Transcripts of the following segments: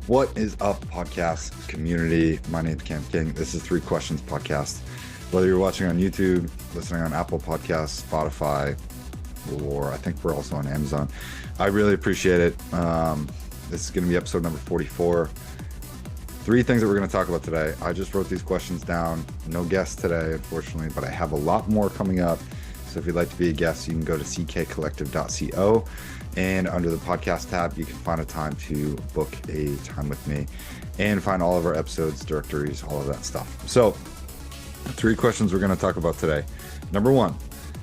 What is up, podcast community? My name's Cam King. This is Three Questions Podcast. Whether you're watching on YouTube, listening on Apple Podcasts, Spotify, or I think we're also on Amazon, I really appreciate it. This is going to be episode number 44. Three things that we're going to talk about today. I just wrote these questions down. No guests today, unfortunately, but I have a lot more coming up. So if you'd like to be a guest, you can go to ckcollective.co. And under the podcast tab, you can find a time to book a time with me and find all of our episodes, directories, all of that stuff. So, three questions we're going to talk about today. Number one,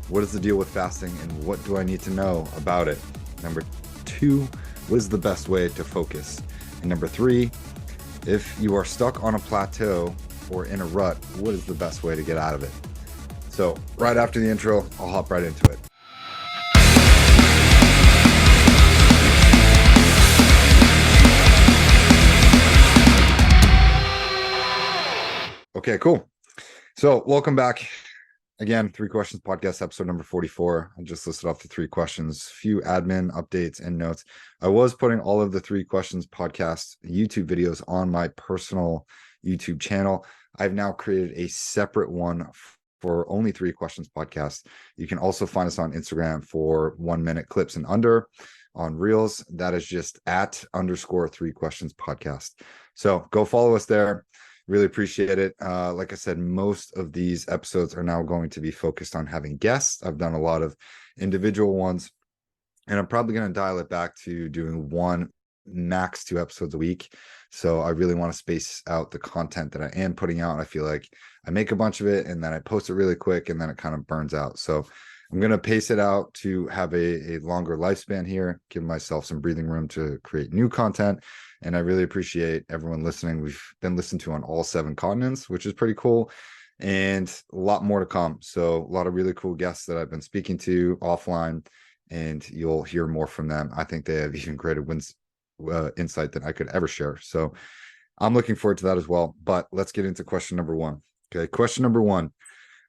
what is the deal with fasting and what do I need to know about it? Number two, what is the best way to focus? And number three, if you are stuck on a plateau or in a rut, what is the best way to get out of it? So, right after the intro, I'll hop right into it. Okay, cool. So welcome back again, Three Questions Podcast, episode number 44. I just listed off the three questions, few admin updates and notes. I was putting all of the Three Questions Podcast YouTube videos on my personal YouTube channel. I've now created a separate one for only Three Questions Podcast. You can also find us on Instagram for 1 minute clips and under on Reels. That is just @_Three Questions Podcast. So go follow us there. Really appreciate it. Like I said, most of these episodes are now going to be focused on having guests. I've done a lot of individual ones, and I'm probably going to dial it back to doing one, max 2 episodes a week. So I really want to space out the content that I am putting out. I feel like I make a bunch of it and then I post it really quick and then it kind of burns out. So I'm going to pace it out to have a longer lifespan here, give myself some breathing room to create new content. And I really appreciate everyone listening. We've been listened to on all 7 continents, which is pretty cool. And a lot more to come. So a lot of really cool guests that I've been speaking to offline, and you'll hear more from them. I think they have even greater insight than I could ever share. So I'm looking forward to that as well. But let's get into question number 1. Okay, question number 1.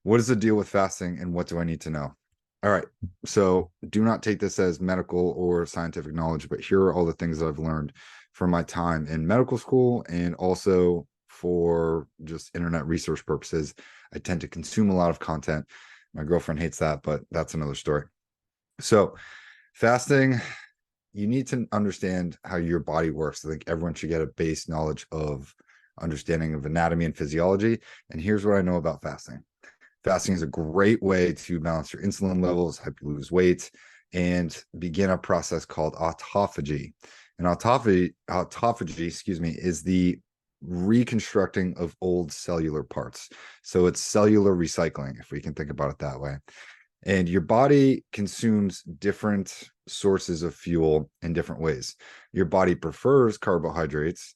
What is the deal with fasting and what do I need to know? All right. So do not take this as medical or scientific knowledge, but here are all the things that I've learned from my time in medical school and also for just internet research purposes. I tend to consume a lot of content. My girlfriend hates that, but that's another story. So fasting, you need to understand how your body works. I think everyone should get a base knowledge of understanding of anatomy and physiology. And here's what I know about fasting. Fasting is a great way to balance your insulin levels, help you lose weight, and begin a process called autophagy. And autophagy, is the reconstructing of old cellular parts. So it's cellular recycling, if we can think about it that way. And your body consumes different sources of fuel in different ways. Your body prefers carbohydrates,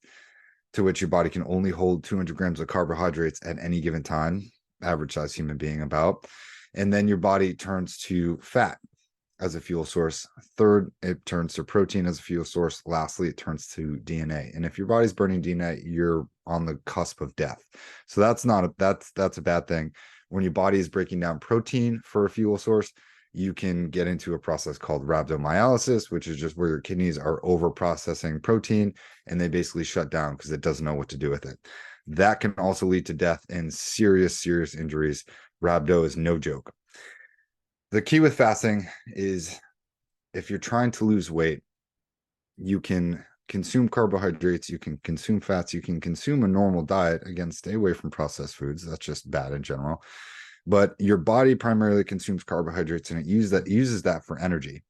to which your body can only hold 200 grams of carbohydrates at any given time, average size human being about. And then your body turns to fat as a fuel source. Third, it turns to protein as a fuel source. Lastly, it turns to DNA. And if your body's burning DNA, you're on the cusp of death. So that's a bad thing. When your body is breaking down protein for a fuel source, you can get into a process called rhabdomyolysis, which is just where your kidneys are over processing protein and they basically shut down because it doesn't know what to do with it. That can also lead to death and serious injuries. Rhabdo is no joke. The key with fasting is if you're trying to lose weight, you can consume carbohydrates, you can consume fats, you can consume a normal diet. Again, stay away from processed foods. That's just bad in general. But your body primarily consumes carbohydrates and it uses that for energy.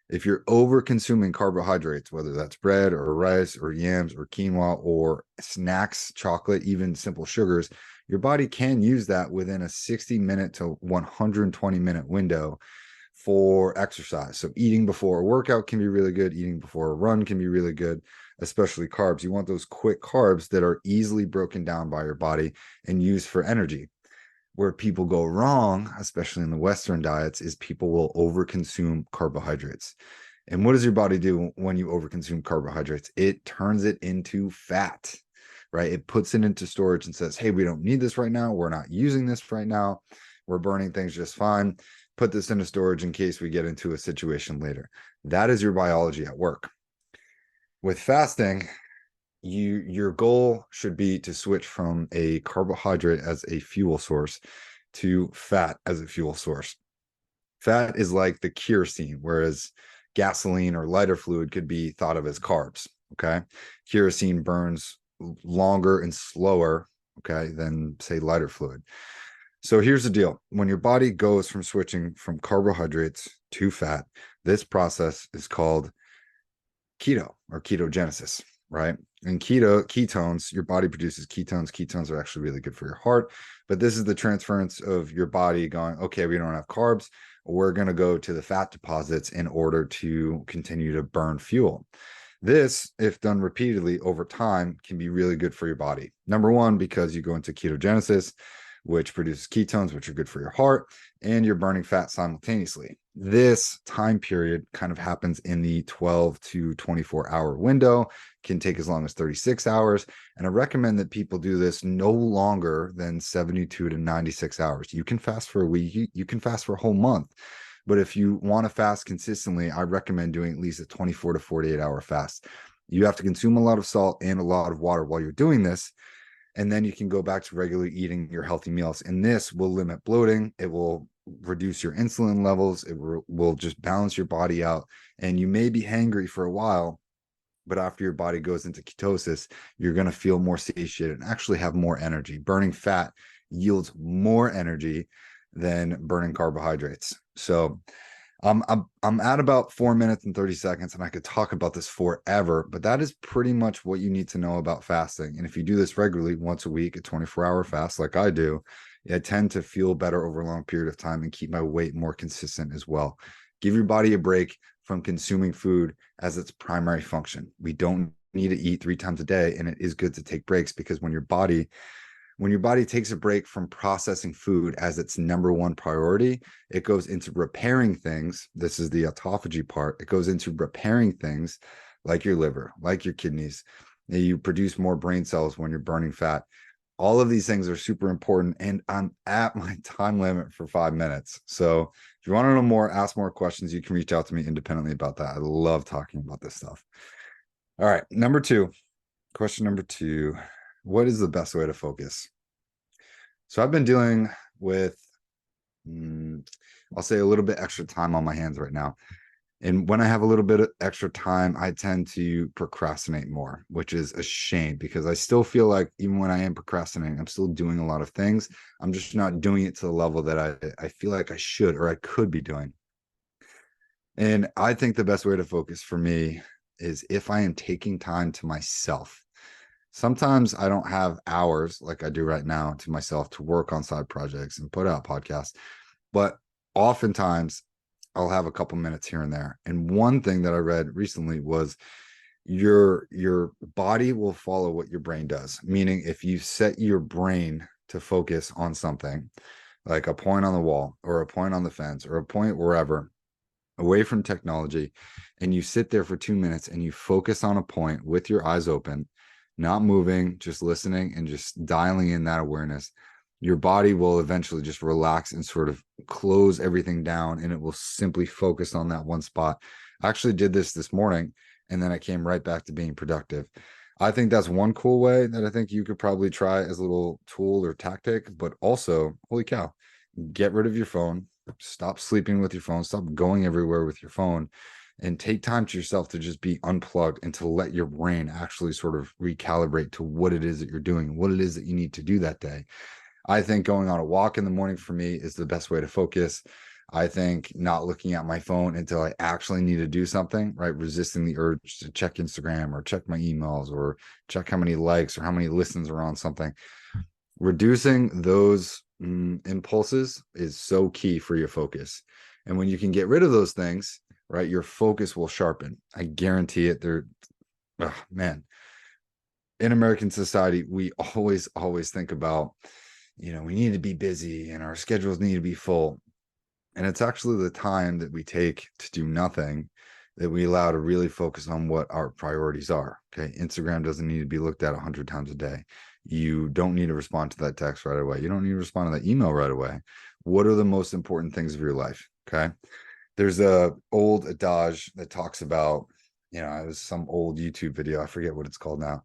If you're over consuming carbohydrates, whether that's bread or rice or yams or quinoa or snacks, chocolate, even simple sugars, your body can use that within a 60-minute to 120-minute window for exercise. So eating before a workout can be really good. Eating before a run can be really good, especially carbs. You want those quick carbs that are easily broken down by your body and used for energy. Where people go wrong, especially in the Western diets, is people will overconsume carbohydrates. And what does your body do when you overconsume carbohydrates? It turns it into fat, right? It puts it into storage and says, hey, we don't need this right now. We're not using this right now. We're burning things just fine. Put this into storage in case we get into a situation later. That is your biology at work. With fasting, your goal should be to switch from a carbohydrate as a fuel source to fat as a fuel source. Fat is like the kerosene, whereas gasoline or lighter fluid could be thought of as carbs. Okay. Kerosene burns longer and slower, okay, than say lighter fluid. So here's the deal. When your body goes from switching from carbohydrates to fat, this process is called keto or ketogenesis, right? And ketones, your body produces ketones. Ketones are actually really good for your heart, but this is the transference of your body going, okay, we don't have carbs. We're going to go to the fat deposits in order to continue to burn fuel. This, if done repeatedly over time, can be really good for your body. Number one, because you go into ketogenesis, which produces ketones, which are good for your heart, and you're burning fat simultaneously. This time period kind of happens in the 12 to 24-hour window, can take as long as 36 hours. And I recommend that people do this no longer than 72 to 96 hours. You can fast for a week, you can fast for a whole month. But if you want to fast consistently, I recommend doing at least a 24 to 48-hour fast. You have to consume a lot of salt and a lot of water while you're doing this. And then you can go back to regularly eating your healthy meals. And this will limit bloating. It will reduce your insulin levels. It will just balance your body out. And you may be hangry for a while, but after your body goes into ketosis, you're going to feel more satiated and actually have more energy. Burning fat yields more energy than burning carbohydrates. So I'm at about 4 minutes and 30 seconds, and I could talk about this forever, but that is pretty much what you need to know about fasting. And if you do this regularly, once a week, a 24-hour fast like I do, I tend to feel better over a long period of time and keep my weight more consistent as well. Give your body a break from consuming food as its primary function. We don't need to eat 3 times a day, and it is good to take breaks, because when your body takes a break from processing food as its number one priority, it goes into repairing things. This is the autophagy part. It goes into repairing things like your liver, like your kidneys. You produce more brain cells when you're burning fat. All of these things are super important, and I'm at my time limit for 5 minutes. So if you want to know more, ask more questions, you can reach out to me independently about that. I love talking about this stuff. All right, question number two. What is the best way to focus? So I've been dealing with, I'll say, a little bit extra time on my hands right now. And when I have a little bit of extra time, I tend to procrastinate more, which is a shame, because I still feel like even when I am procrastinating, I'm still doing a lot of things. I'm just not doing it to the level that I feel like I should or I could be doing. And I think the best way to focus for me is if I am taking time to myself. Sometimes I don't have hours like I do right now to myself to work on side projects and put out podcasts, but oftentimes I'll have a couple minutes here and there. And one thing that I read recently was your body will follow what your brain does. Meaning, if you set your brain to focus on something, like a point on the wall or a point on the fence or a point wherever, away from technology, and you sit there for 2 minutes and you focus on a point with your eyes open, not moving, just listening and just dialing in that awareness, your body will eventually just relax and sort of close everything down, and it will simply focus on that one spot. I actually did this morning, and then I came right back to being productive. I think that's one cool way that I think you could probably try as a little tool or tactic, but also, holy cow, get rid of your phone, stop sleeping with your phone, stop going everywhere with your phone, and take time to yourself to just be unplugged and to let your brain actually sort of recalibrate to what it is that you're doing, what it is that you need to do that day. I think going on a walk in the morning for me is the best way to focus. I think not looking at my phone until I actually need to do something, right? Resisting the urge to check Instagram or check my emails or check how many likes or how many listens are on something. Reducing those impulses is so key for your focus. And when you can get rid of those things, right, your focus will sharpen. I guarantee it. Man, in American society, we always think about, we need to be busy and our schedules need to be full. And it's actually the time that we take to do nothing that we allow to really focus on what our priorities are. Okay. Instagram doesn't need to be looked at 100 times a day. You don't need to respond to that text right away. You don't need to respond to that email right away. What are the most important things of your life? Okay. There's a old adage that talks about, it was some old YouTube video. I forget what it's called now,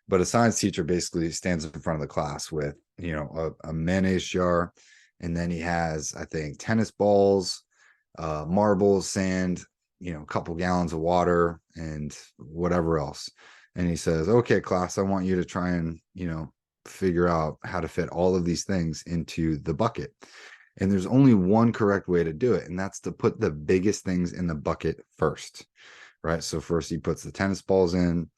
But a science teacher basically stands in front of the class with, a mayonnaise jar, and then he has, I think, tennis balls, marbles, sand, a couple gallons of water, and whatever else. And he says, okay, class, I want you to try and, figure out how to fit all of these things into the bucket. And there's only one correct way to do it, and that's to put the biggest things in the bucket first, right? So first he puts the tennis balls in,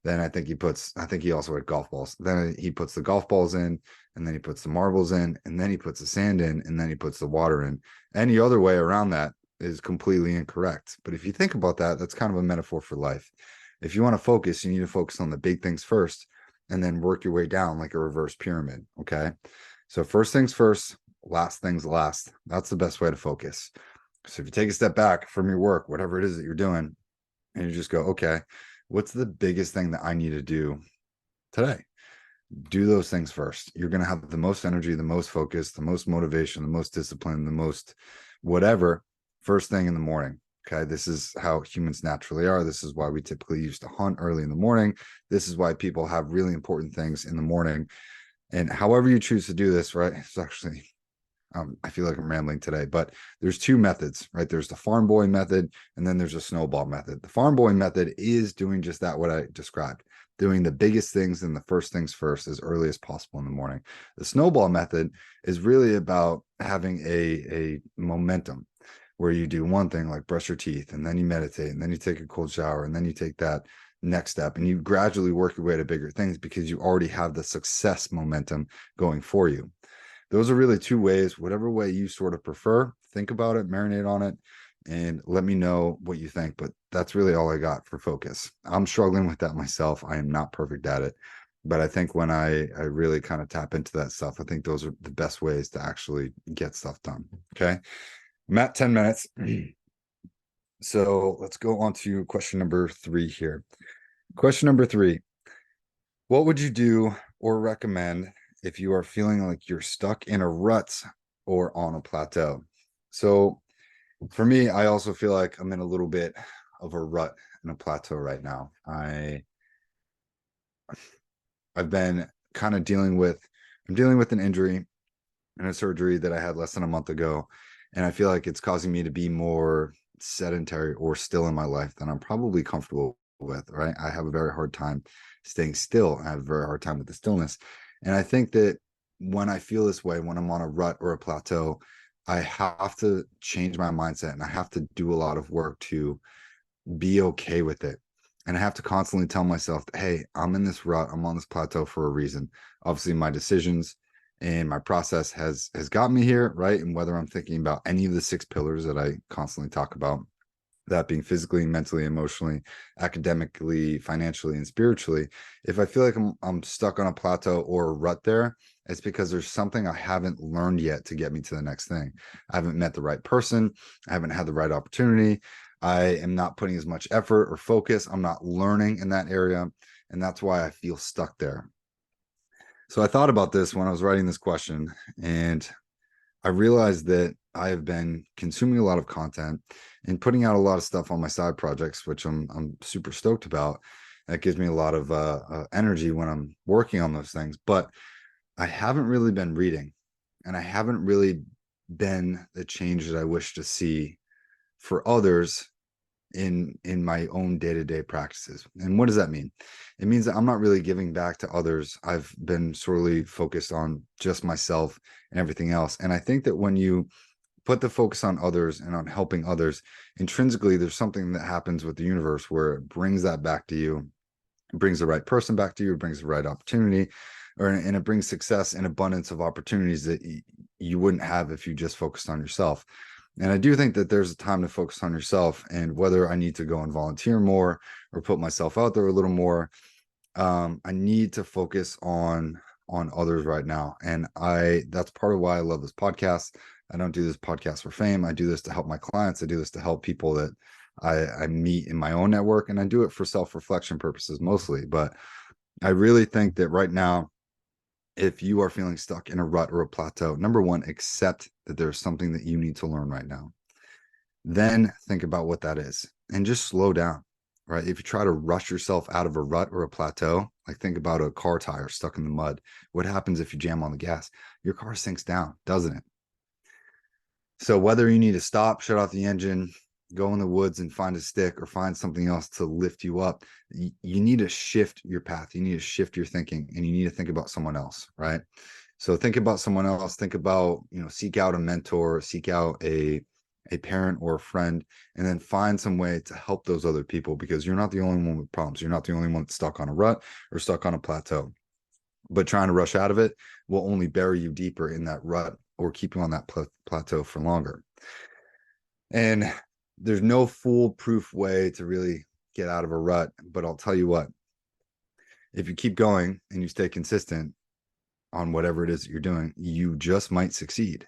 then I think he also had golf balls. Then he puts the golf balls in, and then he puts the marbles in, and then he puts the sand in, and then he puts the water in. Any other way around that is completely incorrect. But if you think about that, that's kind of a metaphor for life. If you want to focus, you need to focus on the big things first, and then work your way down like a reverse pyramid. Okay. So first things first, last things last. That's the best way to focus. So if you take a step back from your work, whatever it is that you're doing, and you just go, okay, what's the biggest thing that I need to do today? Do those things first. You're going to have the most energy, the most focus, the most motivation, the most discipline, the most whatever first thing in the morning. Okay. This is how humans naturally are. This is why we typically used to hunt early in the morning. This is why people have really important things in the morning. And however you choose to do this, right? It's actually, I feel like I'm rambling today, but there's two methods, right? There's the farm boy method, and then there's a snowball method. The farm boy method is doing just that, what I described, doing the biggest things and the first things first as early as possible in the morning. The snowball method is really about having a momentum where you do one thing like brush your teeth, and then you meditate, and then you take a cold shower, and then you take that next step, and you gradually work your way to bigger things because you already have the success momentum going for you. Those are really two ways. Whatever way you sort of prefer, think about it, marinate on it, and let me know what you think. But that's really all I got for focus. I'm struggling with that myself. I am not perfect at it, but I think when I really kind of tap into that stuff, I think those are the best ways to actually get stuff done. Okay. I'm at 10 minutes. So let's go on to question number 3 here. Question number 3. What would you do or recommend if you are feeling like you're stuck in a rut or on a plateau? So for me, I also feel like I'm in a little bit of a rut and a plateau right now. I've been kind of dealing with an injury and a surgery that I had less than a month ago. And I feel like it's causing me to be more sedentary or still in my life than I'm probably comfortable with, right? I have a very hard time staying still. I have a very hard time with the stillness. And I think that when I feel this way, when I'm on a rut or a plateau, I have to change my mindset, and I have to do a lot of work to be okay with it. And I have to constantly tell myself, hey, I'm in this rut, I'm on this plateau for a reason. Obviously, my decisions and my process has got me here, right? And whether I'm thinking about any of the 6 pillars that I constantly talk about, that being physically, mentally, emotionally, academically, financially, and spiritually, if I feel like I'm stuck on a plateau or a rut there, it's because there's something I haven't learned yet to get me to the next thing. I haven't met the right person. I haven't had the right opportunity. I am not putting as much effort or focus. I'm not learning in that area. And that's why I feel stuck there. So I thought about this when I was writing this question, and I realized that I have been consuming a lot of content and putting out a lot of stuff on my side projects, which I'm super stoked about. That gives me a lot of energy when I'm working on those things. But I haven't really been reading, and I haven't really been the change that I wish to see for others in my own day-to-day practices. And what does that mean? It means that I'm not really giving back to others. I've been sorely focused on just myself and everything else. And I think that when you put the focus on others and on helping others, intrinsically there's something that happens with the universe where it brings that back to you. It brings the right person back to you, it brings the right opportunity, and it brings success and abundance of opportunities that you wouldn't have if you just focused on yourself. And I do think that there's a time to focus on yourself, and whether I need to go and volunteer more or put myself out there a little more, I need to focus on others right now. And that's part of why I love this podcast. I don't do this podcast for fame. I do this to help my clients. I do this to help people that I meet in my own network, and I do it for self-reflection purposes mostly. But I really think that right now, if you are feeling stuck in a rut or a plateau, number one, accept that there's something that you need to learn right now. Then think about what that is and just slow down, right? If you try to rush yourself out of a rut or a plateau, like think about a car tire stuck in the mud. What happens if you jam on the gas? Your car sinks down, doesn't it? So whether you need to stop, shut off the engine, go in the woods and find a stick or find something else to lift you up, you need to shift your path. You need to shift your thinking, and you need to think about someone else, right? So think about someone else. Think about, seek out a mentor, seek out a parent or a friend, and then find some way to help those other people, because you're not the only one with problems. You're not the only one that's stuck on a rut or stuck on a plateau. But trying to rush out of it will only bury you deeper in that rut or keep you on that plateau for longer. And there's no foolproof way to really get out of a rut. But I'll tell you what, if you keep going and you stay consistent on whatever it is that you're doing, you just might succeed.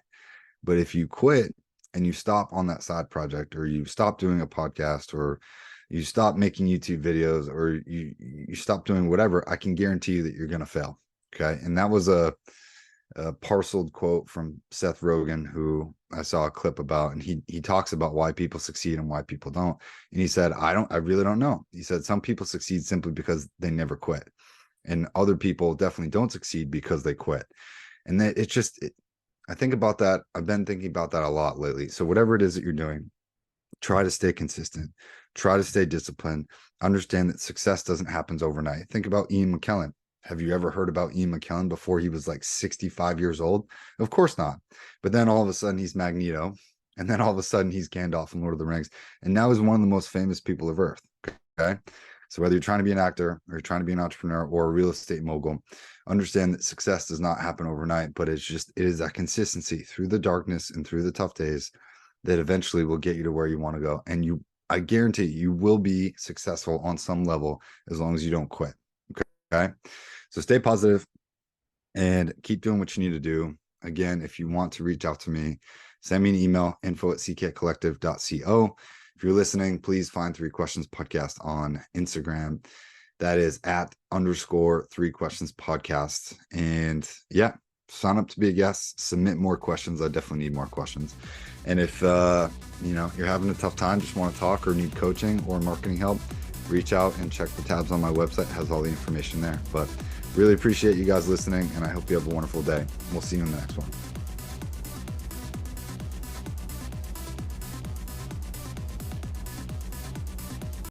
But if you quit and you stop on that side project, or you stop doing a podcast, or you stop making YouTube videos, or you stop doing whatever, I can guarantee you that you're going to fail. Okay. And that was a parceled quote from Seth Rogen, who I saw a clip about, and he talks about why people succeed and why people don't. And he said, I really don't know. He said, some people succeed simply because they never quit. And other people definitely don't succeed because they quit. And I think about that. I've been thinking about that a lot lately. So whatever it is that you're doing, try to stay consistent, try to stay disciplined, understand that success doesn't happen overnight. Think about Ian McKellen. Have you ever heard about Ian McKellen before he was like 65 years old? Of course not. But then all of a sudden he's Magneto. And then all of a sudden he's Gandalf in Lord of the Rings. And now he's one of the most famous people of Earth. Okay. So whether you're trying to be an actor, or you're trying to be an entrepreneur, or a real estate mogul, understand that success does not happen overnight, but it is that consistency through the darkness and through the tough days that eventually will get you to where you want to go. And I guarantee you will be successful on some level as long as you don't quit. Okay. So stay positive and keep doing what you need to do. Again, if you want to reach out to me, send me an email, info@ckcollective.co. If you're listening, please find 3 Questions Podcast on Instagram. That is @_3 Questions Podcast. And yeah, sign up to be a guest, submit more questions. I definitely need more questions. And if you're having a tough time, just want to talk or need coaching or marketing help, reach out and check the tabs on my website. It has all the information there. But really appreciate you guys listening, and I hope you have a wonderful day. We'll see you in the next one.